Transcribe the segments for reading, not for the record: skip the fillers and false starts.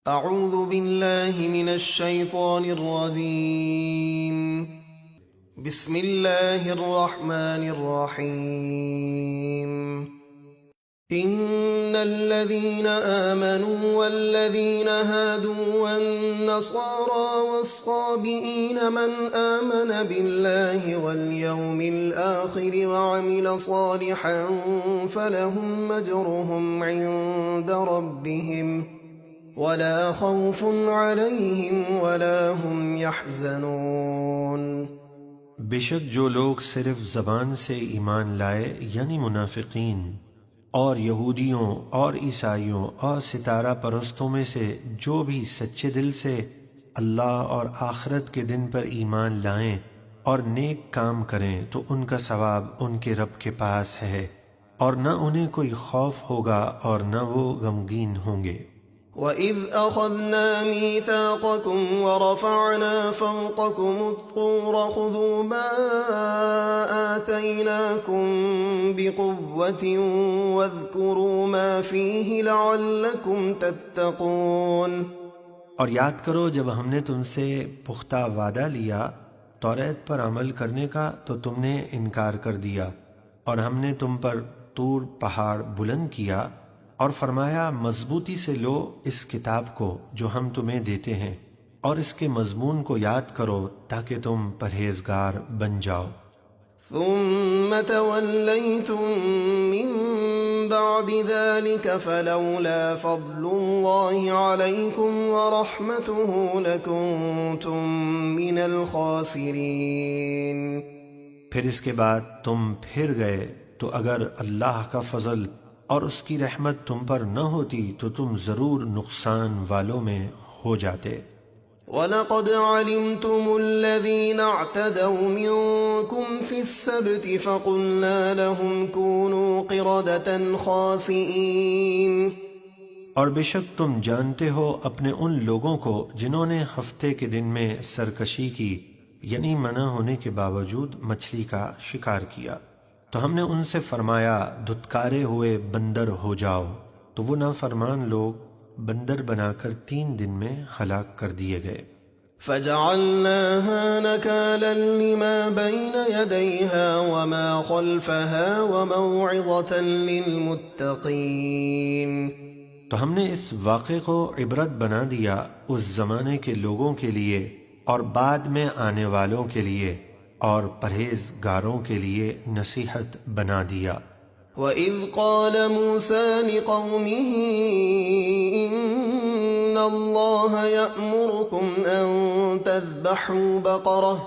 اعوذ باللہ من الشیطان الرجیم بسم اللہ الرحمن الرحیم ان الذين آمنوا والذين هادوا والنصارى والصابئين من آمن بالله واليوم الآخر وعمل صالحا فلهم أجرهم عند ربهم ولا خوف عليهم ولا هم يحزنون۔ بے شک جو لوگ صرف زبان سے ایمان لائے یعنی منافقین اور یہودیوں اور عیسائیوں اور ستارہ پرستوں میں سے جو بھی سچے دل سے اللہ اور آخرت کے دن پر ایمان لائیں اور نیک کام کریں تو ان کا ثواب ان کے رب کے پاس ہے، اور نہ انہیں کوئی خوف ہوگا اور نہ وہ غمگین ہوں گے۔ وَإِذْ أَخَذْنَا مِيثَاقَكُمْ وَرَفَعْنَا فَوْقَكُمُ الطُّورَ خُذُوا مَا آتَيْنَاكُمْ بِقُوَّةٍ وَاذْكُرُوا مَا فِيهِ لَعَلَّكُمْ تَتَّقُونَ۔ اور یاد کرو جب ہم نے تم سے پختہ وعدہ لیا توریت پر عمل کرنے کا تو تم نے انکار کر دیا، اور ہم نے تم پر طور پہاڑ بلند کیا اور فرمایا مضبوطی سے لو اس کتاب کو جو ہم تمہیں دیتے ہیں، اور اس کے مضمون کو یاد کرو تاکہ تم پرہیزگار بن جاؤ۔ ثم توليتم من بعد ذلك فلولا فضل الله عليكم ورحمته لكنتم من الخاسرين۔ پھر اس کے بعد تم پھر گئے تو اگر اللہ کا فضل اور اس کی رحمت تم پر نہ ہوتی تو تم ضرور نقصان والوں میں ہو جاتے۔ وَلَقَدْ عَلِمْتُمُ الَّذِينَ اعْتَدَوْا مِنْكُمْ فِي السَّبْتِ فَقُلْنَا لَهُمْ كُونُوا قِرَدَةً خَاسِئِينَ۔ اور بے شک تم جانتے ہو اپنے ان لوگوں کو جنہوں نے ہفتے کے دن میں سرکشی کی یعنی منع ہونے کے باوجود مچھلی کا شکار کیا، تو ہم نے ان سے فرمایا دھتکارے ہوئے بندر ہو جاؤ، تو وہ نافرمان لوگ بندر بنا کر 3 دن میں ہلاک کر دیے گئے۔ فَجَعَلْنَاهَا نَكَالًا لِمَا بَيْنَ يَدَيْهَا وَمَا خَلْفَهَا وَمَوْعِظَةً لِلْمُتَّقِينَ۔ تو ہم نے اس واقعے کو عبرت بنا دیا اس زمانے کے لوگوں کے لیے اور بعد میں آنے والوں کے لیے، اور پرہیزگاروں کے لیے نصیحت بنا دیا۔ وَإِذْ قَالَ مُوسَى لِقَوْمِهِ إِنَّ اللَّهَ يَأْمُرُكُمْ أَن تَذْبَحُوا بَقَرَةً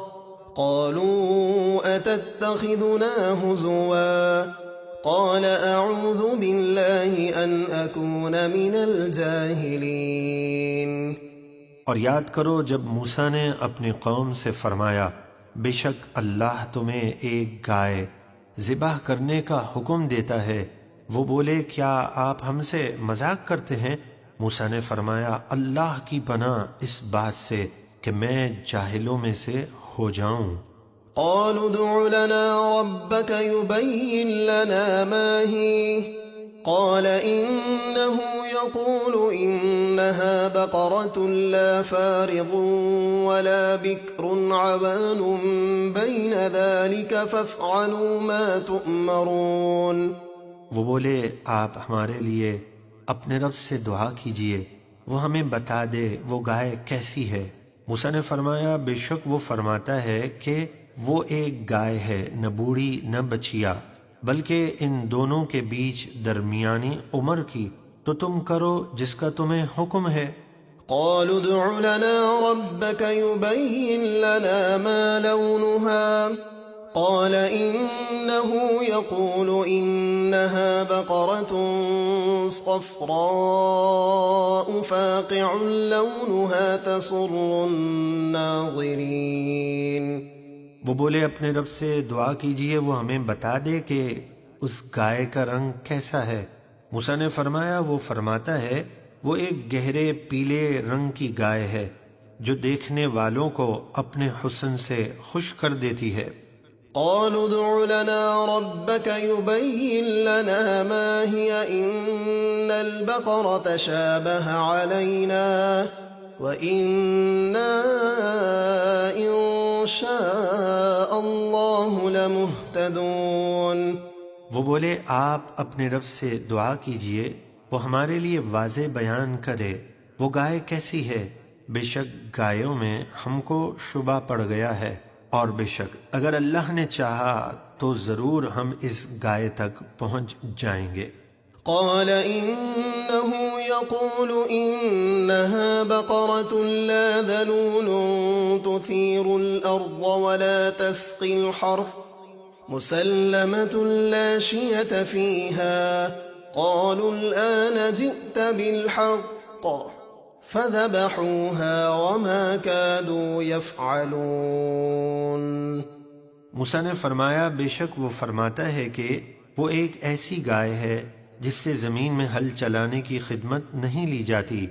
قَالُوا أَتَتَّخِذُنَا هُزُوًا قَالَ أَعُوذُ بِاللَّهِ أَنْ أَكُونَ مِنَ الْجَاهِلِينَ۔ اور یاد کرو جب موسیٰ نے اپنی قوم سے فرمایا بے شک اللہ تمہیں ایک گائے ذبح کرنے کا حکم دیتا ہے، وہ بولے کیا آپ ہم سے مذاق کرتے ہیں؟ موسیٰ نے فرمایا اللہ کی پناہ اس بات سے کہ میں جاہلوں میں سے ہو جاؤں۔ قالوا ادع لنا ربك يبين لنا ما هي قال إنه يقول إنها بقرة لا فارض ولا بكر عوان بين ذلك فافعلوا ما تؤمرون۔ وہ بولے آپ ہمارے لیے اپنے رب سے دعا کیجئے، وہ ہمیں بتا دے وہ گائے کیسی ہے۔ موسیٰ نے فرمایا بے شک وہ فرماتا ہے کہ وہ ایک گائے ہے، نہ بوڑھی نہ بچیا، بلکہ ان دونوں کے بیچ درمیانی عمر کی، تو تم کرو جس کا تمہیں حکم ہے۔ قالوا ادع لنا ربك يبين لنا ما لونها قال إنه يقول إنها بقرة صفراء فاقع لونها تسر الناظرين۔ وہ بولے اپنے رب سے دعا کیجئے وہ ہمیں بتا دے کہ اس گائے کا رنگ کیسا ہے۔ موسیٰ نے فرمایا وہ فرماتا ہے وہ ایک گہرے پیلے رنگ کی گائے ہے جو دیکھنے والوں کو اپنے حسن سے خوش کر دیتی ہے۔ قالوا ادع لنا ربك يبين لنا ما هي إن البقرة شابه علينا وإنا إن شاء الله لمهتدون۔ وہ بولے آپ اپنے رب سے دعا کیجئے وہ ہمارے لیے واضح بیان کرے وہ گائے کیسی ہے، بے شک گایوں میں ہم کو شبہ پڑ گیا ہے، اور بے شک اگر اللہ نے چاہا تو ضرور ہم اس گائے تک پہنچ جائیں گے۔ قال إنه يقول إنها بقرة لا ذلول تثير الأرض ولا تسقي الحرث مسلمة لا شية فيها قالوا الآن جئت بالحق فذبحوها وما كادوا يفعلون۔ موسیٰ نے فرمایا بے شک وہ فرماتا ہے کہ وہ ایک ایسی گائے ہے جس سے زمین میں ہل چلانے کی خدمت نہیں لی جاتی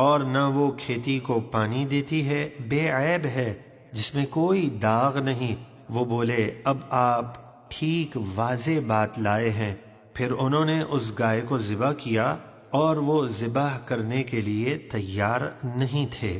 اور نہ وہ کھیتی کو پانی دیتی ہے، بے عیب ہے جس میں کوئی داغ نہیں۔ وہ بولے اب آپ ٹھیک واضح بات لائے ہیں۔ پھر انہوں نے اس گائے کو ذبح کیا اور وہ ذبح کرنے کے لیے تیار نہیں تھے۔